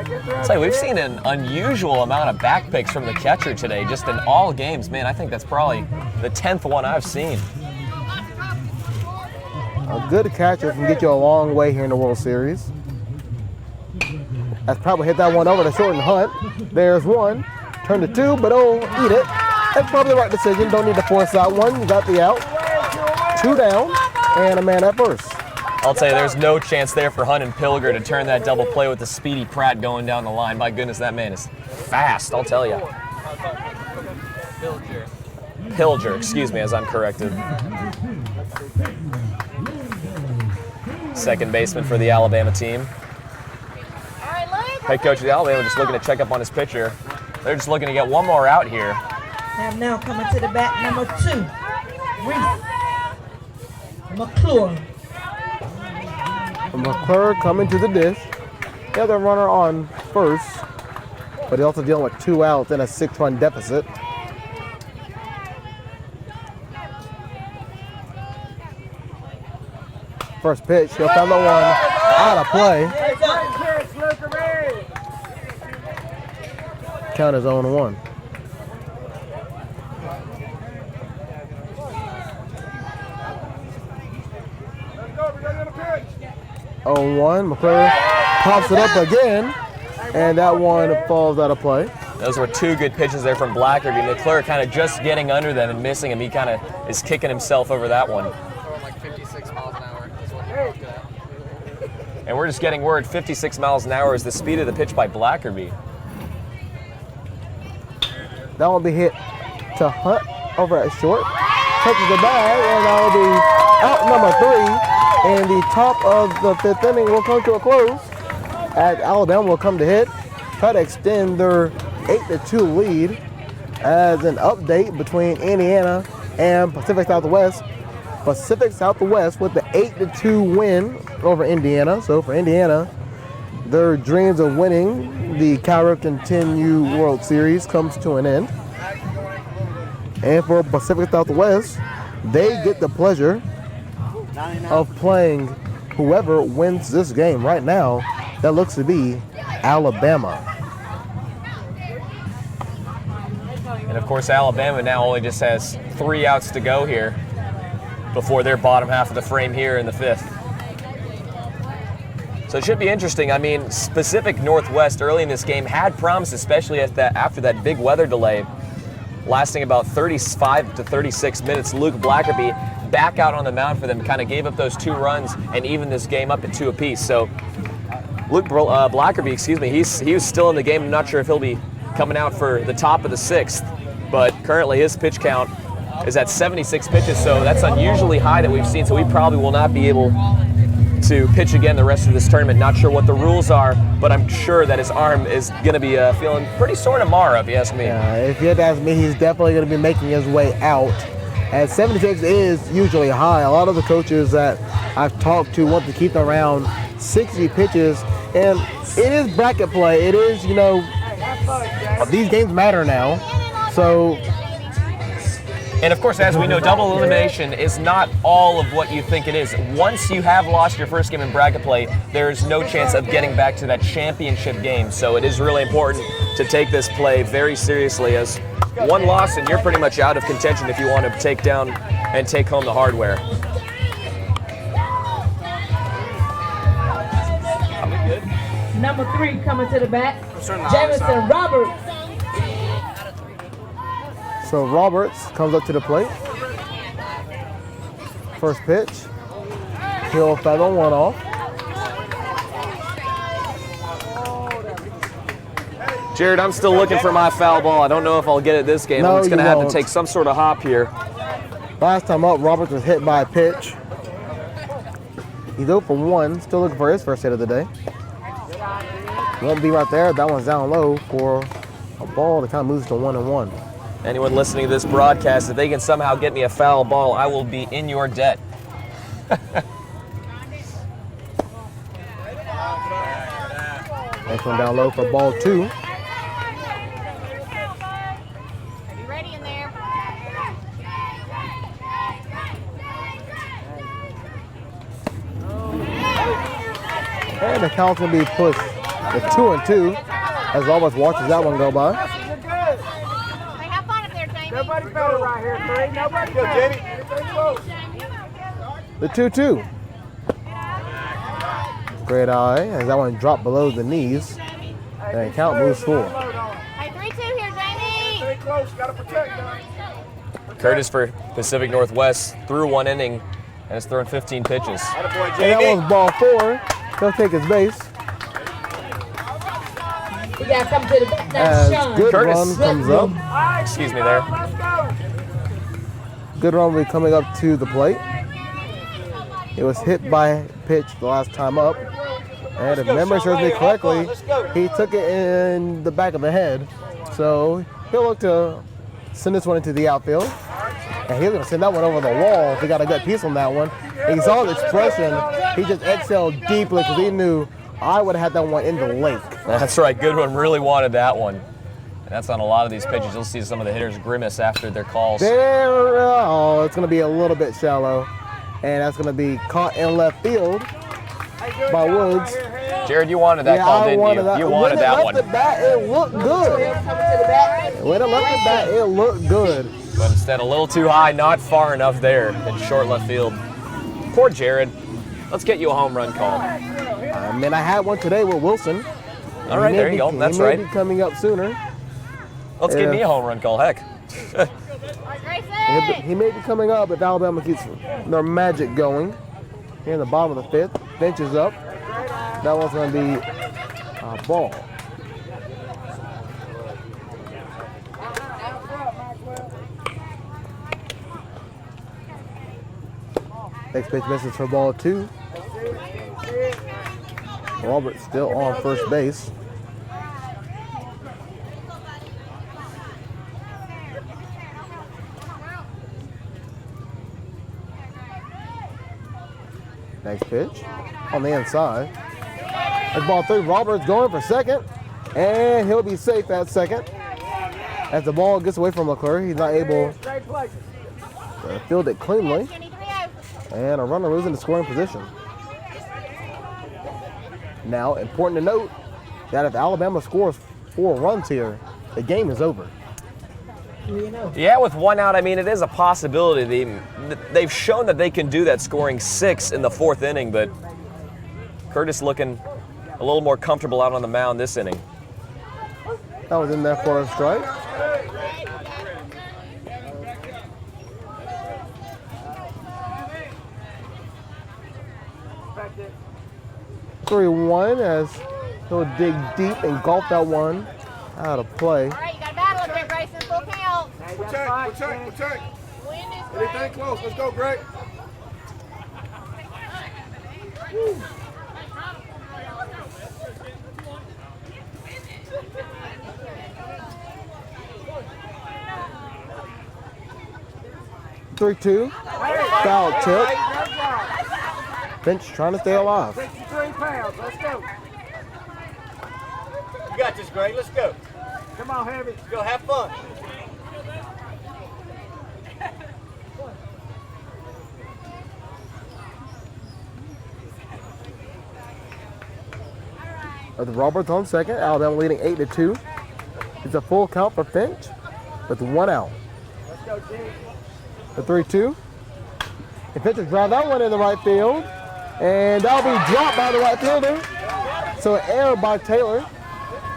Say, we've seen an unusual amount of back picks from the catcher today, just in all games. Man, I think that's probably the 10th one I've seen.
A good catcher can get you a long way here in the World Series. That's probably hit that one over to Shorten Hunt. There's 1. Turn to 2, but oh, eat it. That's probably the right decision. Don't need to force that one. You got the out. 2 down, and a man at first.
I'll tell you, there's no chance there for Hunt and Pilger to turn that double play with the speedy Pratt going down the line. My goodness, that man is fast, I'll tell you. Pilger, excuse me, as I'm corrected. Second baseman for the Alabama team. Head coach of the Alabama just looking to check up on his pitcher. They're just looking to get one more out here.
Now coming to the bat, number 2, Reese McClure.
McClure coming to the dish. The other runner on first, but he also dealing with 2 outs and a 6-run deficit. First pitch, he'll found the one out of play. Count is 0-1. McClure pops it up again, and that one falls out of play.
Those were 2 good pitches there from Blackerby. McClure kind of just getting under them and missing him. He kind of is kicking himself over that one.
Like 56 miles an hour is what you're looking at.
And we're just getting word 56 miles an hour is the speed of the pitch by Blackerby.
That will be hit to Hunt over at short. Touches the bag, and that will be out number 3. And the top of the 5th inning will come to a close as Alabama will come to hit, try to extend their 8-2 lead. As an update between Indiana and Pacific Southwest. Pacific Southwest with the 8-2 win over Indiana. So for Indiana, their dreams of winning the Cal Ripken 10U World Series comes to an end. And for Pacific Southwest, they get the pleasure of playing whoever wins this game. Right now, that looks to be Alabama.
And of course, Alabama now only just has 3 outs to go here before their bottom half of the frame here in the 5th. So it should be interesting. I mean, Pacific Northwest early in this game had promise, especially after that big weather delay, lasting about 35 to 36 minutes. Luke Blackerby back out on the mound for them, kind of gave up those 2 runs and evened this game up at 2 apiece. So Luke Blackerby, he was still in the game. I'm not sure if he'll be coming out for the top of the 6th, but currently his pitch count is at 76 pitches, so that's unusually high that we've seen, so we probably will not be able to pitch again the rest of this tournament. Not sure what the rules are, but I'm sure that his arm is going to be feeling pretty sore tomorrow, if you ask me.
If you had to ask me, he's definitely going to be making his way out. And 76 is usually high. A lot of the coaches that I've talked to want to keep them around 60 pitches, and it is bracket play. It is, these games matter now. So,
and of course, as we know, double elimination is not all of what you think it is. Once you have lost your first game in bracket play, there's no chance of getting back to that championship game. So it is really important to take this play very seriously, as one loss and you're pretty much out of contention if you want to take down and take home the hardware.
Number 3 coming to the bat, Jamison Roberts.
So Roberts comes up to the plate. First pitch. He'll feather one off.
Jared, I'm still looking for my foul ball. I don't know if I'll get it this game.
No,
I'm just going to
you
have
won't.
to take some sort of hop here.
Last time up, Roberts was hit by a pitch. He's 0 for 1, still looking for his first hit of the day. One be right there. That one's down low for a ball that kind of moves to 1-1.
Anyone listening to this broadcast, if they can somehow get me a foul ball, I will be in your debt.
Next one down low for ball 2.
Are you ready in there?
And the count's going to be pushed to 2-2 as Roberts watches that one go by.
Hey, have fun up there, Jamie.
Nobody better right here, 3. Nobody better.
The 2-2. Great eye as that one dropped below the knees. And the count moves forward.
Hey, 3-2 here, Jamie.
Stay close, gotta protect now.
Curtis for Pacific Northwest threw 1 inning and has thrown 15 pitches.
And that one's ball 4. He'll take his base.
We got to come to the bat now,
As
Sean.
good
Curtis.
run comes up.
Excuse me there.
Good run will be coming up to the plate. It was hit by a pitch the last time up. And if memory serves me correctly, he took it in the back of the head. So he'll look to send this one into the outfield. And he's going to send that one over the wall if he got a good piece on that one. And you saw his expression. He just exhaled deeply because he knew I would have had that one in the lake.
That's right. Goodwin really wanted that one. And that's on a lot of these pitches. You'll see some of the hitters grimace after their calls.
It's going to be a little bit shallow. And that's going to be caught in left field by Woods.
Jared, you wanted that call, didn't you? You wanted that one.
When it left the bat, it looked good. When it left the bat, it looked good.
But instead, a little too high, not far enough there in short left field. Poor Jared. Let's get you a home run call.
I mean, I had one today with Wilson.
All right, there you go. That's
He may
right.
be coming up sooner.
Let's get me a home run call. Heck.
He may be coming up if Alabama keeps their magic going. Here in the bottom of the 5th, bench is up. That one's going to be a ball. Next pitch misses for ball 2. Roberts still on first base. Next pitch on the inside. That's ball 3. Roberts going for second, and he'll be safe at second. As the ball gets away from McClure, he's not able to field it cleanly. And a runner moves into scoring position. Now, important to note that if Alabama scores 4 runs here, the game is over.
Yeah, with 1 out, I mean, it is a possibility. They've shown that they can do that, scoring 6 in the 4th inning, but Curtis looking a little more comfortable out on the mound this inning.
That was in there for a strike. (3-1) as he'll dig deep and golf that one out of play.
All right, you got a battle up there, Grayson. Full count.
Protect. Anything close. Let's go, Greg.
(3-2) foul tip. Finch trying to stay alive.
63 pounds. Let's go. You got this, Greg. Let's go. Come on, Heavy. Let's go. Have fun.
With Roberts on second, Alabama leading 8-2. It's a full count for Finch with 1 out.
Let's go, G.
The 3-2. And Finch has ground that one in the right field. And that'll be dropped by the right fielder. So an error by Taylor.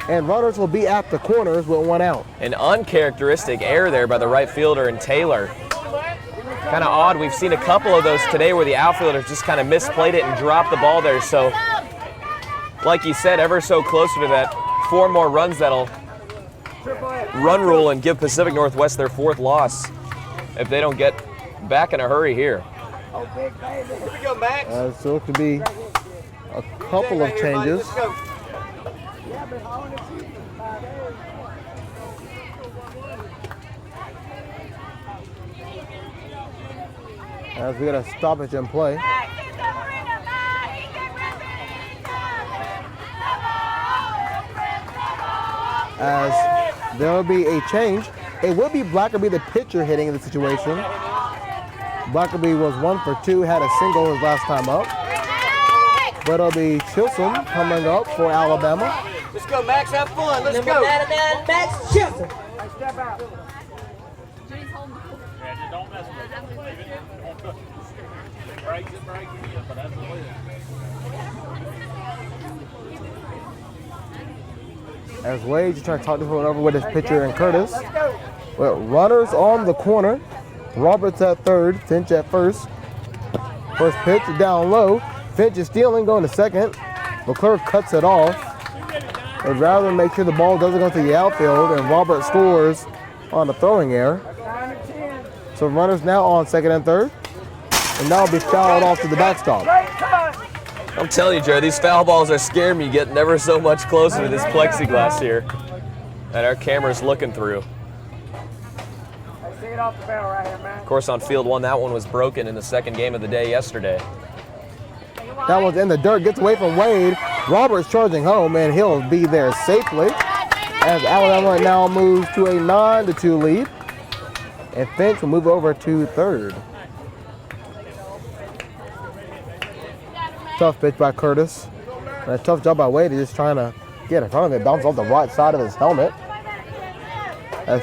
And runners will be at the corners with 1 out.
An uncharacteristic error there by the right fielder and Taylor. Kind of odd. We've seen a couple of those today where the outfielders just kind of misplayed it and dropped the ball there. So, like you said, ever so closer to that 4 more runs that'll run rule and give Pacific Northwest their 4th loss if they don't get back in a hurry here.
Here we go, Max.
So it could be a couple of changes.
Let's go.
As we got a stoppage in play. As there will be a change. It will be Blackerby, the pitcher, hitting in the situation. Blackerby was 1 for 2, had a single his last time up. But it'll be Chisholm coming up for Alabama.
Let's go, Max. Have fun. Let's
Number
go.
99, Max Chisholm.
Step out.
As Wade is trying to talk this one over with his pitcher and Curtis. With runners on the corner. Roberts at third, Finch at first. First pitch down low. Finch is stealing, going to second. McClure cuts it off. They'd rather make sure the ball doesn't go to the outfield, and Roberts scores on the throwing error. So runners now on second and third. And that'll be fouled off to the backstop.
I'm telling you, Jared, these foul balls are scaring me getting ever so much closer to this plexiglass here that our camera's looking through.
See it off the barrel right here, man.
Of course, on field 1, that one was broken in the 2nd game of the day yesterday.
That one's in the dirt, gets away from Wade. Roberts charging home, and he'll be there safely as Alabama now moves to a 9-2 lead. And Finch will move over to third. Tough pitch by Curtis. And a tough job by Wade. He's just trying to get in front of it. Bounce off the right side of his helmet. As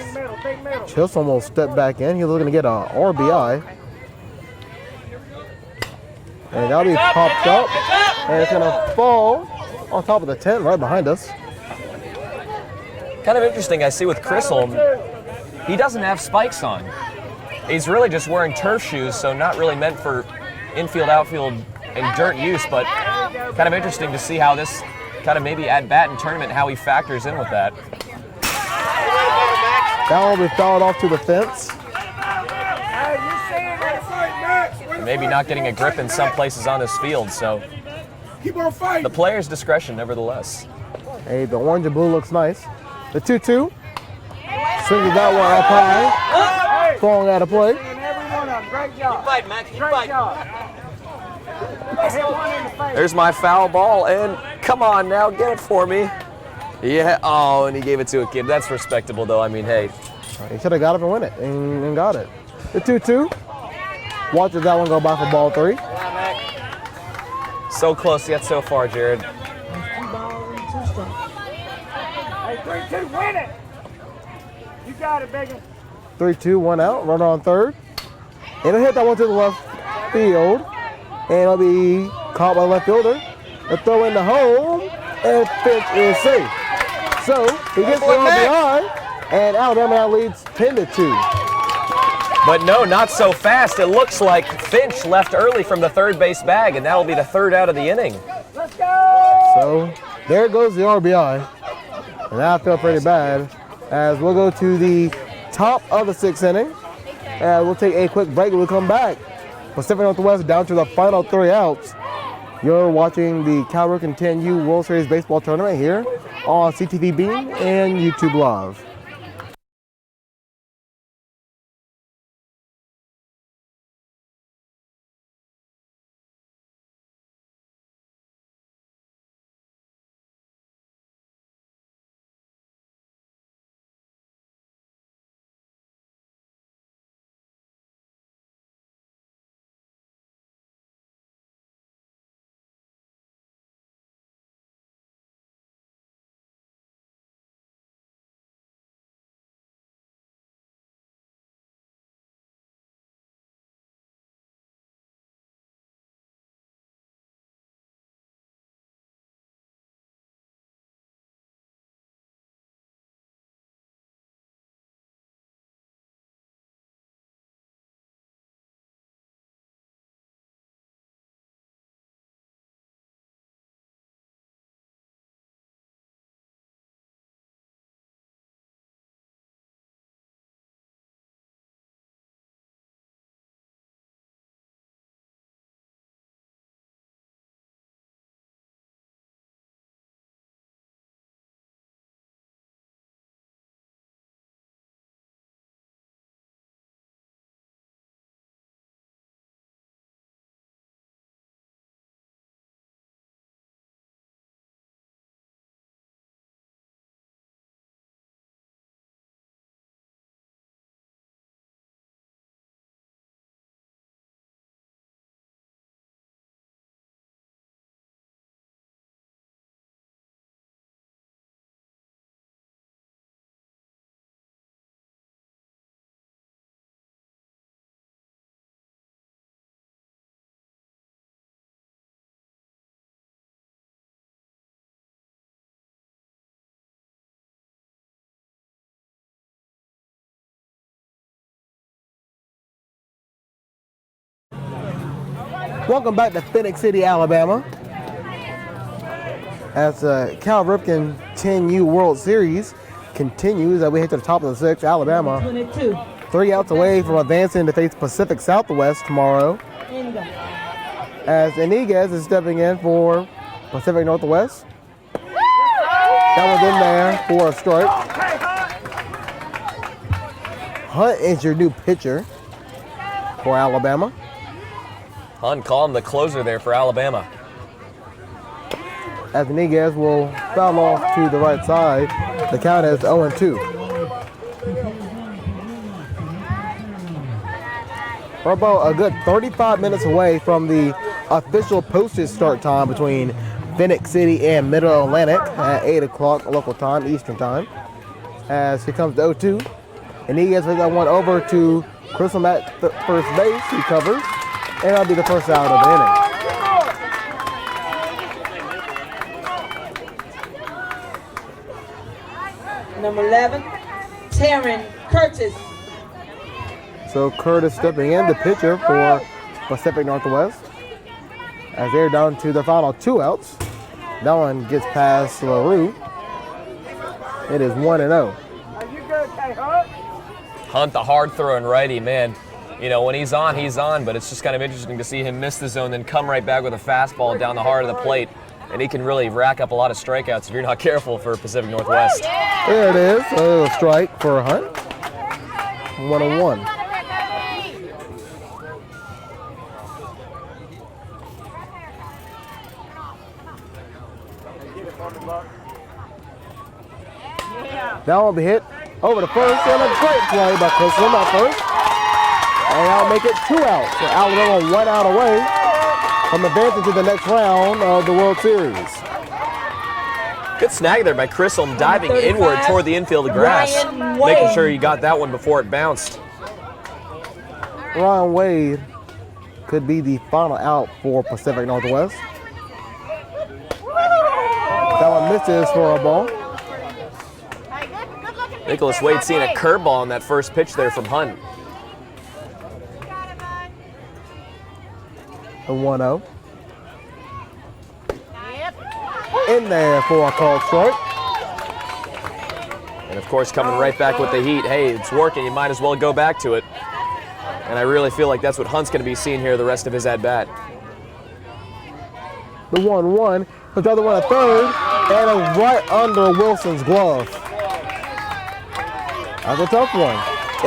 Chisholm will step back in. He's looking to get an RBI. And that'll be popped up. And it's going to fall on top of the tent right behind us.
Kind of interesting, I see with Chisholm, he doesn't have spikes on. He's really just wearing turf shoes, so not really meant for infield, outfield, and dirt use, but kind of interesting to see how this kind of maybe at bat and tournament, how he factors in with that.
That will be fouled off to the fence.
maybe not getting a grip in some places on this field. So
Keep on fighting.
the player's discretion, nevertheless.
Hey, the orange and blue looks nice. The 2-2. Swings that one up high. Falling out of play.
Great job. Keep fighting, Max. Keep fighting.
There's my foul ball, and come on now, get it for me. Yeah, oh, and he gave it to a kid. That's respectable, though. I mean, hey.
He should have got up and win it, and got it. The 2-2. Watches that one go by for ball 3.
So close yet so far, Jared.
2 balls and 2 strikes.
Hey, 3-2, win it. You got it, Biggie.
3-2, 1 out. Runner on third. It'll hit that one to the left field, and it'll be caught by the left fielder. The throw in the home, and Finch is safe. So he gets the RBI, and Alabama now leads 10-2.
But no, not so fast. It looks like Finch left early from the third base bag, and that will be the 3rd out of the inning.
Let's go.
So there goes the RBI, and I feel pretty bad. As we'll go to the top of the 6th inning, and we'll take a quick break and we'll come back. Pacific Northwest down to the final 3 outs. You're watching the Cal Ripken 10U World Series Baseball Tournament here on CTVBeam and YouTube Live. Welcome back to Phenix City, Alabama. As the Cal Ripken 10U World Series continues, as we hit to the top of the 6th, Alabama
22.
3 outs away from advancing to face Pacific Southwest tomorrow. As Iniguez is stepping in for Pacific Northwest. That was in there for a strike. Hunt is your new pitcher for Alabama.
Hunt calling the closer there for Alabama.
As Iniguez will foul off to the right side, the count is 0-2. We're about a good 35 minutes away from the official posted start time between Phenix City and Middle Atlantic at 8 o'clock local time, Eastern time. As here comes the 0-2. Iniguez puts that one over to Grissom at first base. He covers, and that'll be the 1st out of the inning.
Number 11, Taryn Curtis.
So Curtis stepping in, the pitcher for Pacific Northwest. As they're down to the final 2 outs. That one gets past LaRue. It is 1-0.
Are you good, Hunt?
Hunt, the hard throwing righty, man. You know, when he's on, but it's just kind of interesting to see him miss the zone, then come right back with a fastball down the heart of the plate. And he can really rack up a lot of strikeouts if you're not careful for Pacific Northwest.
There it is, a little strike for Hunt. 1-1. That one will be hit over the first, and a great play by Crystal at first. And that'll make it 2 outs. So Alabama 1 out away from advancing to the next round of the World Series.
Good snag there by Crystal, diving inward toward the infield grass, making sure he got that one before it bounced.
Ryan Wade could be the final out for Pacific Northwest. That one misses for a ball.
Nicholas Wade seeing a curveball on that first pitch there from Hunt.
A 1-0. In there for a called strike.
And of course, coming right back with the heat. Hey, it's working. You might as well go back to it. And I really feel like that's what Hunt's going to be seeing here the rest of his at-bat.
The 1-1. Put the other one at third. And it's right under Wilson's glove. That's a tough one.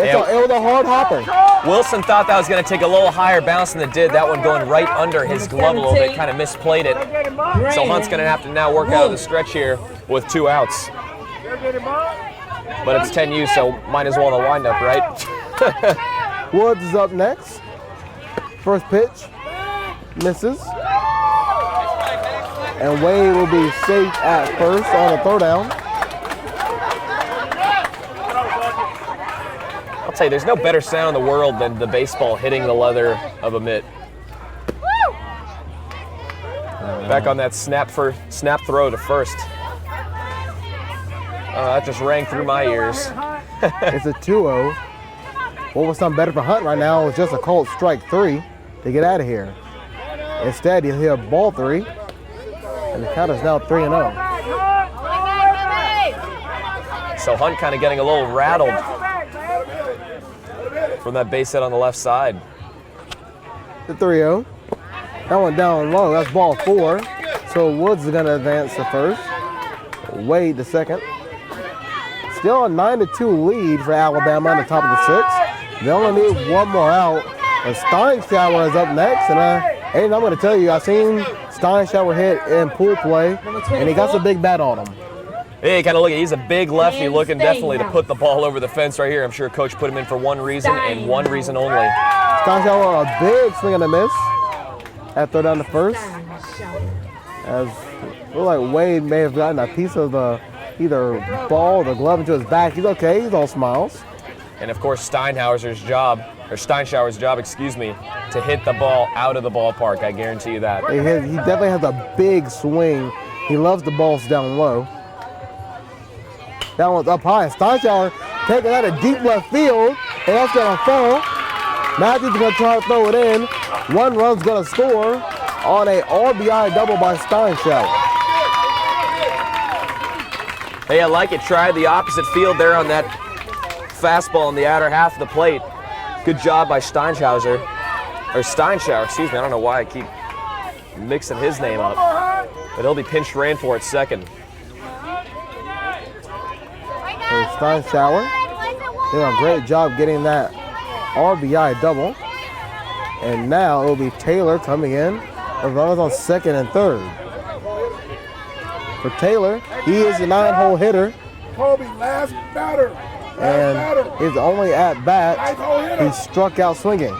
It was a hard hopper.
Wilson thought that was going to take a little higher bounce than it did. That one going right under his glove a little bit, kind of misplayed it. So Hunt's going to have to now work out of the stretch here with 2 outs. But it's 10U, so might as well the windup, right?
Woods is up next. First pitch, misses. And Wade will be safe at first on the throw down.
I'll tell you, there's no better sound in the world than the baseball hitting the leather of a mitt. Back on that snap throw to first. That just rang through my ears.
It's a 2-0. What was something better for Hunt right now was just a called strike 3 to get out of here. Instead, he'll hit ball 3, and the count is now 3-0.
So Hunt kind of getting a little rattled from that base hit on the left side.
The 3-0. That one down low. That's ball 4. So Woods is going to advance to first. Wade the second. Still a 9-2 lead for Alabama on the top of the 6th. They only need one more out. And Steinschauer is up next. And I'm going to tell you, I've seen Steinschauer hit in pool play, and he got some big bat on him.
Hey, kind of look at, he's a big lefty looking definitely to put the ball over the fence right here. I'm sure Coach put him in for one reason and one reason only.
Steinschauer, a big swing and a miss at throw down to first. As it looked like Wade may have gotten a piece of the either ball or the glove into his back. He's okay, he's all smiles.
And of course Steinschauer's job, to hit the ball out of the ballpark. I guarantee you that.
He definitely has a big swing. He loves the balls down low. That one's up high. Steinschauer taking that a deep left field, and that's gonna fall. Matthews is gonna try to throw it in. One run's gonna score on a RBI double by Steinschauer.
Hey, I like it. Tried the opposite field there on that fastball in the outer half of the plate. Good job by Steinschauer, excuse me. I don't know why I keep mixing his name up. But he'll be pinched ran for at second.
So Steinschauer doing a great job getting that RBI double. And now it'll be Taylor coming in. The runners on second and third. For Taylor, he is a 9-hole hitter.
Kobe, last batter.
And his only at bat, he struck out swinging.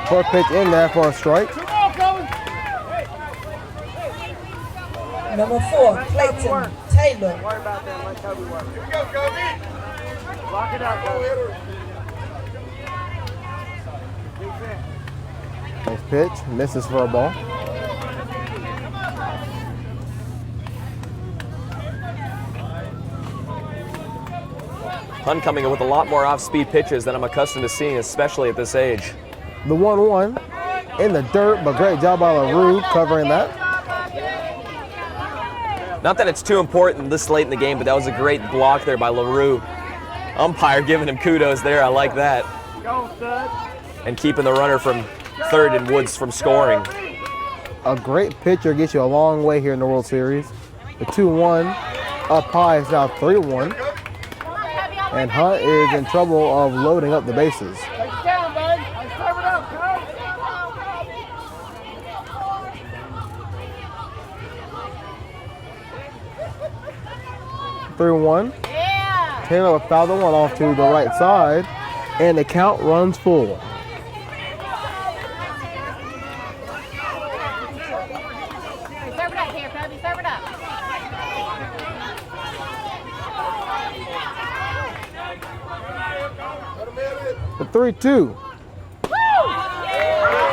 First pitch in there for a strike.
Number 4, Clayton Taylor.
Here we go, Kobe. Lock it out, Kobe.
Nice pitch, misses for a ball.
Hunt coming in with a lot more off-speed pitches than I'm accustomed to seeing, especially at this age.
The 1-1 in the dirt, but great job by LaRue covering that.
Not that it's too important this late in the game, but that was a great block there by LaRue. Umpire giving him kudos there. I like that. and keeping the runner from third and Woods from scoring.
A great pitcher gets you a long way here in the World Series. The 2-1 up high is now 3-1. And Hunt is in trouble of loading up the bases. 3-1.
Yeah.
Taylor will foul the one off to the right side, and the count runs full.
Serve it up here, Kobe. Serve it up.
The 3-2.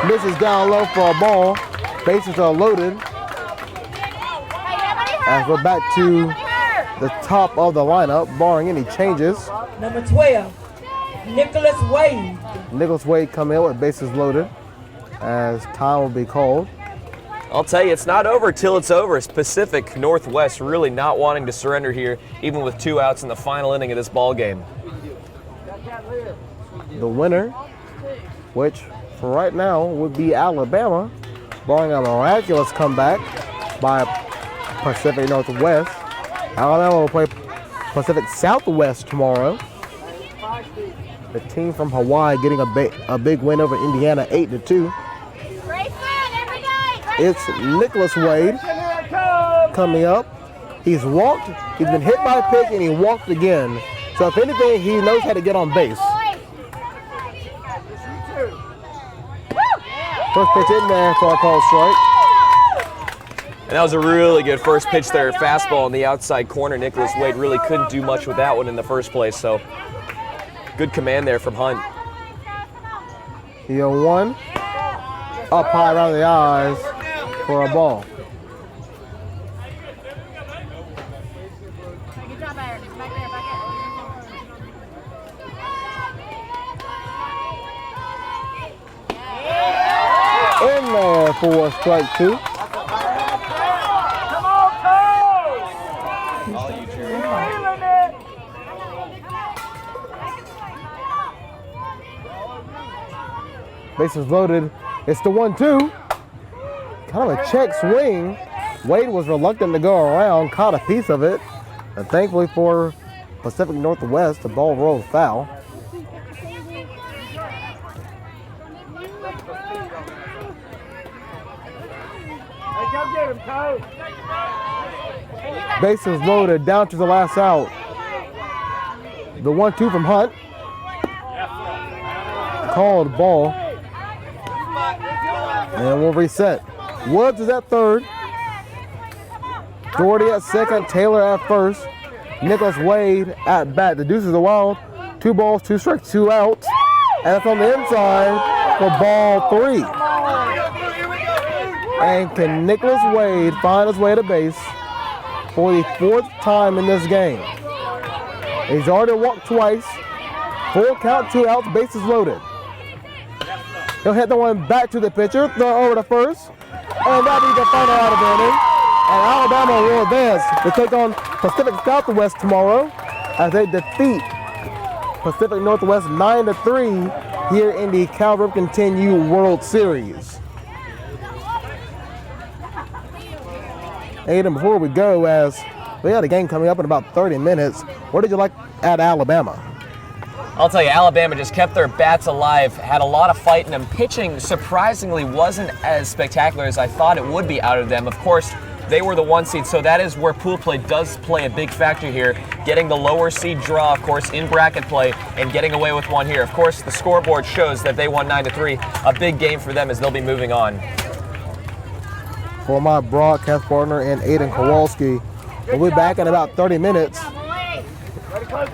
Misses down low for a ball. Bases are loaded. As we're back to the top of the lineup, barring any changes.
Number 12, Nicholas Wade.
Nicholas Wade come in with bases loaded as time will be called.
I'll tell you, it's not over till it's over. It's Pacific Northwest really not wanting to surrender here, even with 2 outs in the final inning of this ball game.
The winner, which for right now would be Alabama, barring a miraculous comeback by Pacific Northwest. Alabama will play Pacific Southwest tomorrow. The team from Hawaii getting a big win over Indiana 8-2. It's Nicholas Wade coming up. He's walked, he's been hit by a pitch, and he walked again. So if anything, he knows how to get on base. First pitch in there for a called strike.
And that was a really good first pitch there. Fastball in the outside corner. Nicholas Wade really couldn't do much with that one in the first place. So good command there from Hunt.
1 up high around the eyes for a ball.
Good job, Aaron. Back there, back there.
In there for strike 2. Bases loaded. It's the 1-2. Kind of a check swing. Wade was reluctant to go around, caught a piece of it. And thankfully for Pacific Northwest, the ball rolled foul. Bases loaded, down to the last out. The 1-2 from Hunt. Called ball. And we'll reset. Woods is at third. Doherty at second. Taylor at first. Nicholas Wade at bat. The deuces are wild. 2 balls, 2 strikes, 2 outs. And that's on the inside for ball 3. And can Nicholas Wade find his way to base for the 4th time in this game? He's already walked twice. Full count, 2 outs, bases loaded. He'll hit the one back to the pitcher, throw over to first, and that'll be the final out of the inning. And Alabama will advance to take on Pacific Southwest tomorrow as they defeat Pacific Northwest 9-3 here in the Cal Rip Continue World Series. Aiden, before we go, as we got a game coming up in about 30 minutes, what did you like at Alabama?
I'll tell you, Alabama just kept their bats alive, had a lot of fight in them. Pitching, surprisingly, wasn't as spectacular as I thought it would be out of them. Of course, they were the 1 seed, so that is where pool play does play a big factor here. Getting the lower seed draw, of course, in bracket play, and getting away with one here. Of course, the scoreboard shows that they won 9-3. A big game for them as they'll be moving on.
For my broadcast partner and Aiden Kowalski, we'll be back in about 30 minutes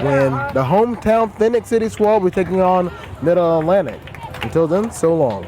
when the hometown Phenix City Squad will be taking on Middle Atlantic. Until then, so long.